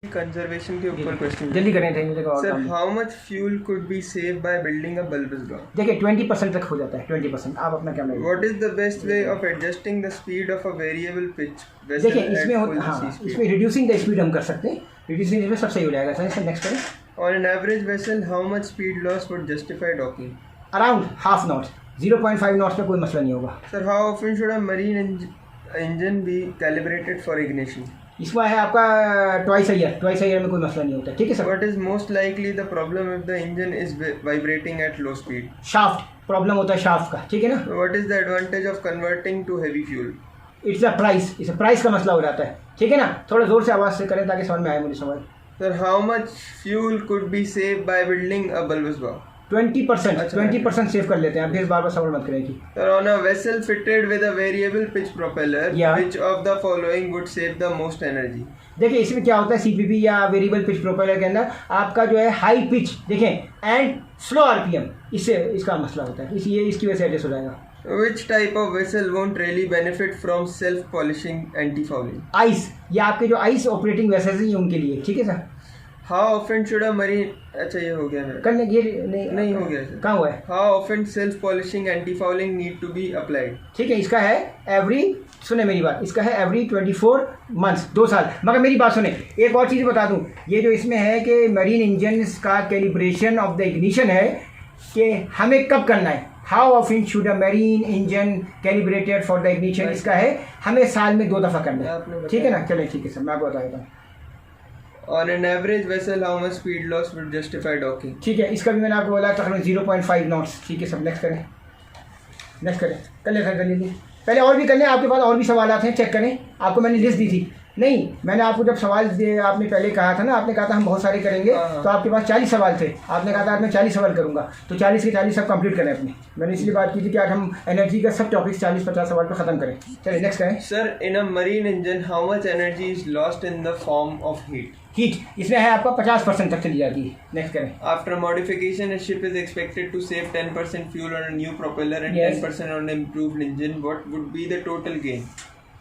Conservation के ऊपर question जल्दी करें थे मुझे और sir, how much fuel could be save by building a bulbous block? देखिए 20% तक हो जाता है 20%। आप अपना क्या मानेंगे? What is the best way of adjusting the speed of a variable pitch? देखिए इसमें इसमें रिड्यूसिंग द स्पीड हम कर सकते हैं, रिड्यूसिंग इसमें सब सही हो जाएगा। सर नेक्स्ट करें। On an average vessel how much speed loss would justify docking? Around half knot, 0.5 knots पे कोई मसला नहीं होगा। Sir, how often should a marine engine be calibrated for ignition? इसमें है आपका ट्वाइस ईयर में कोई मसला नहीं होता। ठीक है sir. What is most likely the problem if the engine is vibrating at low speed? Shaft problem होता है, शाफ्ट का। ठीक है ना। What is the advantage of converting to heavy fuel? It's a price, इस प्राइस का मसला हो जाता है। ठीक है ना। थोड़ा जोर से आवाज़ से करें ताकि समझ में आए मुझे समझ। Sir, how much fuel could be save by building a bulbous block? 20% save कर लेते हैं। आप फिर बार सवाल मत करें कि sir, on a vessel fitted with a variable pitch propeller which of the following would save the most energy? देखिए इसमें क्या होता है, सीपीपी या वेरिएबल पिच प्रोपेलर के अंदर आपका जो है हाई पिच देखें एंड स्लो आरपीएम, इससे इसका मसला होता है, इसकी वजह से एडजस्ट हो जाएगा। Which type of vessel won't really benefit from self-polishing anti-fouling? Ice, ये आपके जो आइस ऑपरेटिंग वेसल्स हैं उनके लिए। ठीक है sir. How often should a marine? अच्छा, ये हो गया मेरा। कल ये नहीं हो गया सर। कहाँ हुआ है? How often self-polishing anti-fouling need to be applied? ठीक है, इसका है एवरी, सुने मेरी बात, इसका है एवरी 24 मंथ्स, 2 साल। मगर मेरी बात सुने, एक और चीज़ बता दूं, ये जो इसमें है कि मरीन इंजन का कैलिब्रेशन ऑफ द इग्निशन है कि हमें कब करना है। How often should a marine engine calibrated for the ignition, इसका है हमें साल में 2 दफ़ा करना है। ठीक है ना। चलें ठीक है सर, मैं आपको बता देता हूँ। On an average vessel, how much speed loss would justify docking? ठीक है, इसका भी मैंने आपको बोला तकरीबन 0.5 नॉट्स। ठीक है सब। नेक्स्ट करें, नेक्स्ट करें, कर ले सर, कर लीजिए। पहले और भी कर लें, आपके पास और भी सवाल हैं, चेक करें। आपको मैंने लिस्ट दी थी नहीं, मैंने आपको जब सवाल आपने पहले कहा था ना, आपने कहा था हम बहुत सारे करेंगे, तो आपके पास 40 सवाल थे। आपने कहा था आज मैं 40 सवाल करूंगा, तो 40 के 40 सब कंप्लीट करें अपने। मैंने इसलिए बात की थी कि आज हम एनर्जी का सब टॉपिक्स 40-50 सवाल पर ख़त्म करें। चलिए नेक्स्ट करें। Sir, in a marine engine how much energy is lost in the form of heat? इसमें है आपका 50% तक चली जाती है। नेक्स्ट करें। After modification a ship is expected to save 10% fuel on a new propeller and 10% on an improved engine. What would be the total gain?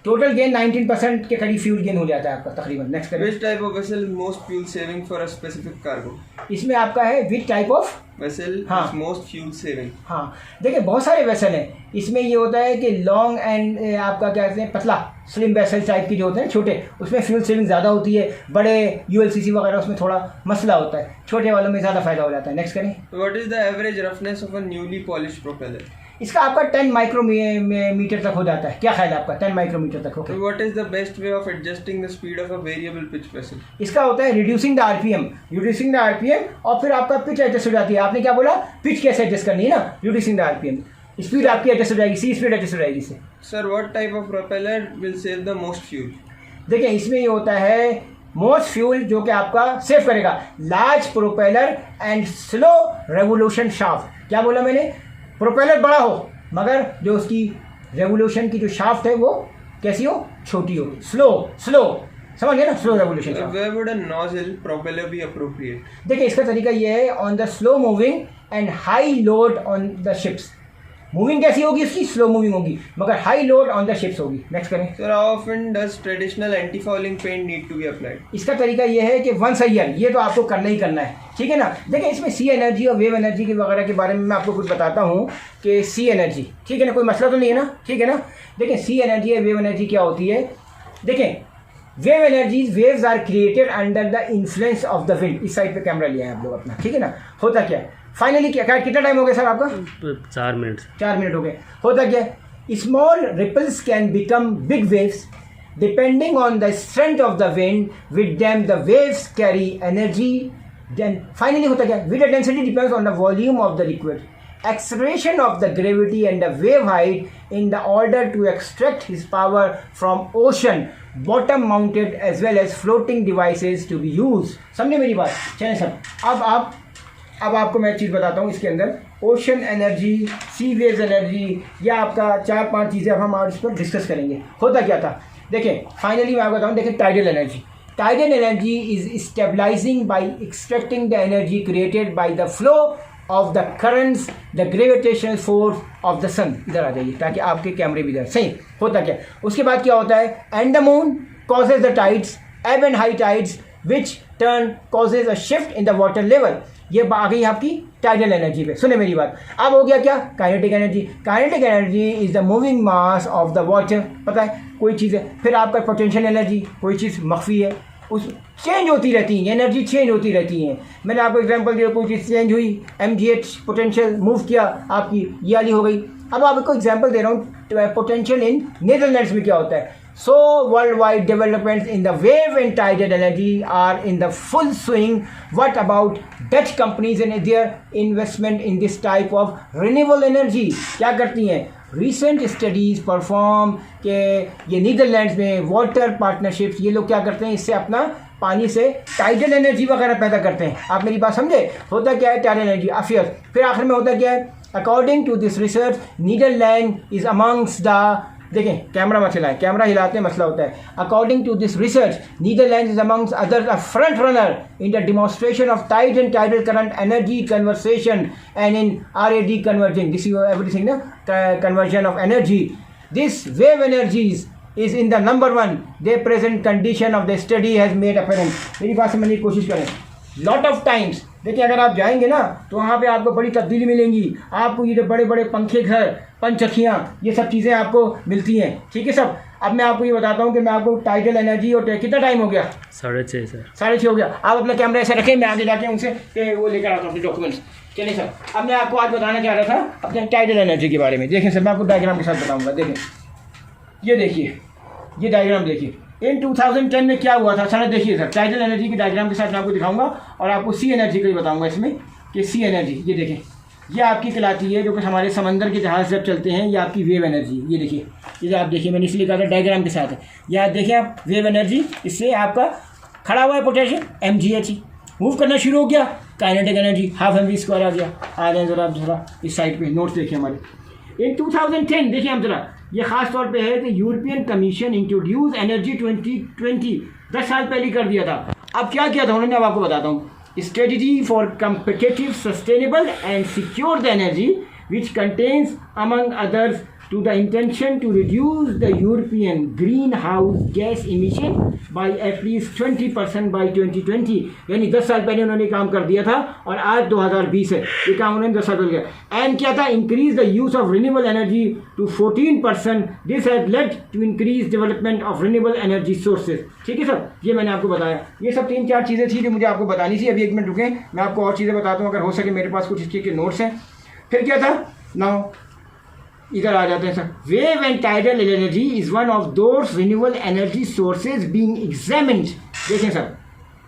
Total gain 19% के करीब फ्यूल गेन हो जाता है आपका तकरीबन। नेक्स्ट करें। Which type of vessel is most fuel saving for a specific cargo? इसमें आपका है which type of vessel is most fuel saving? हाँ, देखिए बहुत सारे वेसल हैं। इसमें ये होता है कि लॉन्ग एंड आपका क्या कहते हैं पतला स्लिम वेसल टाइप की जो होते हैं छोटे, उसमें फ्यूल सेविंग ज़्यादा होती है। बड़े यूएलसीसी वगैरह उसमें थोड़ा मसला होता है, छोटे वालों में ज़्यादा फायदा हो जाता है। नेक्स्ट करें। What is the average roughness of a newly polished propeller? इसका आपका 10 माइक्रोमीटर तक हो जाता है। क्या ख्याल है आपका? 10 माइक्रोमीटर तक। Okay. What is the best way of adjusting the speed of a variable pitch vessel? इसका होता है रिड्यूसिंग द आरपीएम, और फिर आपका पिच एडजस्ट हो जाती है। आपने क्या बोला, पिच कैसे एडजस्ट करनी है ना, रिड्यूसिंग द आरपीएम, स्पीड आपकी एडजस्ट हो जाएगी, सी स्पीड एडजस्ट हो जाएगी इससे। Sir, what type of propeller will save the most fuel? देखिए इसमें ये होता है मोस्ट फ्यूल जो कि आपका सेव करेगा, large propeller and slow revolution shaft. क्या बोला मैंने? प्रोपेलर बड़ा हो मगर जो उसकी रेवोल्यूशन की जो शाफ्ट है वो कैसी हो, छोटी हो, स्लो समझ गए ना, slow revolution. Where would a nozzle propeller be appropriate? देखिए इसका तरीका ये है, on the slow moving and high load on the ships. Moving कैसी होगी उसकी, स्लो मूविंग होगी मगर high load on the ships होगी। नेक्स्ट करें। Sir, how often does traditional anti-fouling paint need to be applied? इसका तरीका ये है कि वंस अ ईयर, ये तो आपको करना ही करना है। ठीक है ना। देखिए इसमें सी एनर्जी और वेव एनर्जी के वगैरह के बारे में मैं आपको कुछ बताता हूँ कि सी एनर्जी, ठीक है ना, कोई मसला तो नहीं है ना। ठीक है ना। देखिए सी एनर्जी और वेव एनर्जी क्या होती है। देखिए wave energies, waves are created under the influence of the wind. इस साइड पे कैमरा लिया है आप लोग अपना। ठीक है ना। होता क्या है फाइनली, क्या कितना टाइम हो गया सर आपका? 4 मिनट। 4 मिनट हो गए। होता क्या है, small ripples can become big waves depending on the strength of the wind, with them the waves carry energy. Then finally होता क्या, with the density depends on the volume of the liquid, acceleration of the gravity and the wave height in the order to extract his power from ocean bottom mounted as well as floating devices to be used। समझे मेरी बात? चलें सब। अब आपको मैं चीज़ बताता हूँ इसके अंदर, ओशन एनर्जी, सी वेव्स एनर्जी, या आपका 4-5 चीज़ें अब हम आज इस पर डिस्कस करेंगे। होता क्या था, देखें फाइनली मैं आपको बताऊँ। देखें tidal energy is stabilising by extracting the energy created by the flow of the currents the gravitational force of the sun. इधर आ जाइए ताकि आपके कैमरे भी इधर सही। होता क्या, उसके बाद क्या होता है, and the moon causes the tides, ebb and high tides which turn causes a shift in the water level. ये आ गई आपकी टाइडल एनर्जी पे. सुने मेरी बात. अब हो गया क्या? Kinetic energy. Kinetic energy is the moving mass of the water. पता है कोई चीज़ है. फिर आपका पोटेंशियल एनर्जी, कोई चीज़ मख्फी है, उस चेंज होती रहती है, एनर्जी चेंज होती रहती है. मैंने आपको एग्जांपल दिया, कोई चीज़ चेंज हुई, mgh पोटेंशियल मूव किया, आपकी ये वाली हो गई. अब आपको एग्जांपल दे रहा हूँ पोटेंशियल इन नीदरलैंड्स में क्या होता है. So worldwide developments in the wave and tidal energy are in the full swing. What about Dutch companies and their investment in this type of renewable energy? क्या करती हैं? Recent studies perform के ये Netherlands में water partnerships, ये लोग क्या करते हैं, इससे अपना पानी से टाइडल एनर्जी वगैरह पैदा करते हैं. आप मेरी बात समझे? होता क्या है टाइडल एनर्जी अफेयर. फिर आखिर में होता क्या है? According to this research Netherland is amongst the, देखें कैमरा मत हिलाएं, कैमरा हिलाते मसला होता है. According to this research Netherland is amongst other a front runner in the demonstration of tide and tidal current energy conversation and in RAD converging. This is everything ना, conversion of energy. This wave energies is in the number 1. The present condition of the study has made apparent. मेरी बात समझने की कोशिश करें. Lot of times देखिए, अगर आप जाएंगे ना तो वहाँ पे आपको बड़ी तब्दीली मिलेंगी. आपको ये बड़े बड़े पंखे घर, पंचखियाँ, ये सब चीज़ें आपको मिलती हैं. ठीक है सब. अब मैं आपको ये बताता हूँ कि मैं आपको टाइडल एनर्जी और कितना टाइम हो गया? 6:30 सर. 6:30 हो गया. आप अपना कैमरा ऐसे रखें, मैं आगे जाके उनसे कि वो लेकर आता हूँ अपने डॉक्यूमेंट्स. चलिए सर, अब मैं आपको आज बताना चाह रहा था अपने टाइडल एनर्जी के बारे में. देखें सर, मैं आपको डायग्राम के साथ बताऊँगा. देखें, ये देखिए, ये डायग्राम देखिए. इन 2010 में क्या हुआ था सर? देखिए सर, टाइडल एनर्जी की डायग्राम के साथ मैं आपको दिखाऊंगा और आपको सी एनर्जी का ही बताऊंगा इसमें कि सी एनर्जी, ये देखें, ये आपकी कहलाती है जो कि हमारे समंदर के जहाज़ जब चलते हैं, ये आपकी वेव एनर्जी. ये देखिए, ये आप देखिए, मैंने इसलिए कहा था डायग्राम के साथ है. ये आप देखिए, आप वेव एनर्जी, इससे आपका खड़ा हुआ है पोटेंशियल mgh, मूव करना शुरू हो गया. काइनेटिक एनर्जी ½ mv² आ गया. आ जाए ज़रा, आप ज़रा इस साइड पे नोट्स देखिए हमारे. इन 2010 देखिए हम ज़रा, ये ख़ास तौर पे है कि यूरोपियन कमीशन इंट्रोड्यूस एनर्जी 2020 10 साल पहले कर दिया था. अब क्या किया था उन्होंने, अब आपको बताता हूँ. Strategy for competitive sustainable and secure the energy which contains among others to the intention to reduce the European greenhouse gas emission by at least 20% by 2020. यानी 10 साल पहले उन्होंने काम कर दिया था और आज 2020 है. ये काम उन्होंने 10 साल पहले किया. एंड क्या था? Increase the use of renewable energy to 14%. This has led to increase development of renewable energy sources. ठीक है सर, ये मैंने आपको बताया. ये सब 3-4 चीज़ें थी जो मुझे आपको बतानी थी. अभी 1 मिनट रुकें, मैं आपको और चीज़ें बताता हूँ अगर हो सके. मेरे पास कुछ इसके के नोट्स हैं. फिर क्या था? नाउ इधर आ जाते हैं sir. Wave and tidal energy is one of those renewable energy sources being examined. देखें sir,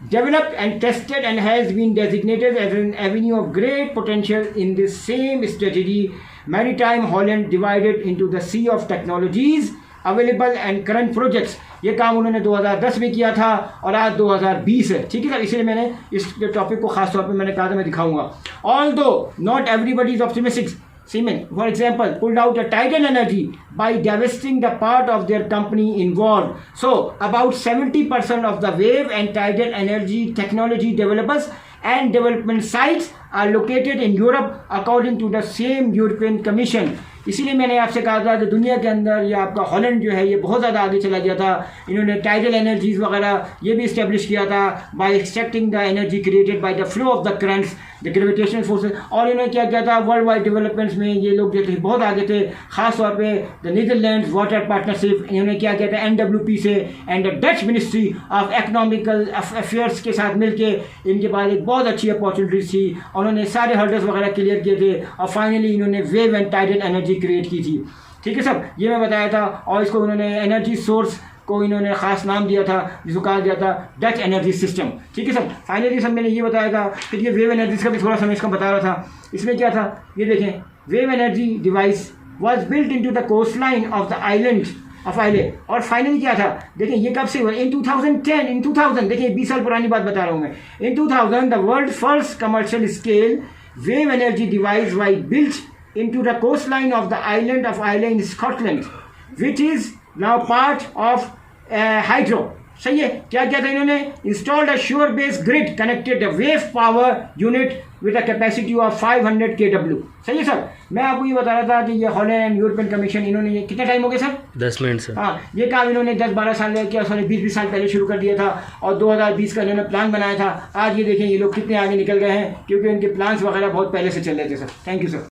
developed and tested and has been designated as an avenue of great potential in this same strategy. Maritime Holland divided into the sea of technologies available and current projects. ये काम उन्होंने 2010 में किया था और आज 2020 है. ठीक है सर, इसलिए मैंने इस टॉपिक को खास तौर पे मैंने कहा था मैं दिखाऊंगा. Although not everybody is optimistic, Siemens, for example, pulled out a tidal energy by divesting the part of their company involved. So, about 70% of the wave and tidal energy technology developers and development sites are located in Europe, according to the same European Commission. इसीलिए मैंने आपसे कहा था कि दुनिया के अंदर ये आपका हॉलैंड जो है ये बहुत ज़्यादा आगे चला गया था. इन्होंने टाइडल एनर्जीज़ वगैरह ये भी इस्टेब्लिश किया था by extracting the energy created by the flow of the currents, the gravitational forces. और इन्होंने क्या किया था, वर्ल्ड वाइड डेवलपमेंट्स में ये लोग जो थे बहुत आगे थे. खास तौर पे द नीदरलैंड्स वाटर पार्टनरशिप, इन्होंने क्या किया था NWP से and the Dutch ministry of economical affairs के साथ मिलके इनके पास एक बहुत अच्छी अपॉर्चुनिटीज थी. उन्होंने सारे हर्डल्स वगैरह क्लियर किए थे और फाइनली इन्होंने wave and tidal energy create की थी. ठीक है सर, ये मैं बताया था. और इसको उन्होंने एनर्जी सोर्स को इन्होंने ख़ास नाम दिया था जिसको कहा गया था डच एनर्जी सिस्टम. ठीक है सर, फाइनली सब मैंने ये बताया था. फिर ये वेव एनर्जी का भी थोड़ा सा मैं इसका बता रहा था. इसमें क्या था, ये देखें, wave energy device was built into the coast line of the island of island. और फाइनली क्या था, देखिए ये कब से हुआ, इन 2010, इन 2000, देखिए 20 साल पुरानी बात बता रहा हूँ मैं. इन 2000 the world first commercial scale wave energy device was built into the coastline of the island of Islay in Scotland, which is now part of Hydro. सही है। क्या किया था इन्होंने? Installed a sure base grid connected wave power unit with a capacity of 500 kW। सही है sir. मैं आपको ये बता रहा था कि ये हॉलैंड यूरोपियन कमीशन, इन्होंने ये कितना टाइम हो गया सर? 10 minute sir. हाँ, ये काम इन्होंने 10-12 साल किया, सॉरी 20-20 साल पहले शुरू कर दिया था और 2020 का इन्होंने प्लान बनाया था। आज ये देखें ये लोग कितने आगे निकल गए हैं, क्योंकि उनके प्लान्स वगैरह बहुत पहले से चल रहे थे सर। Thank you sir.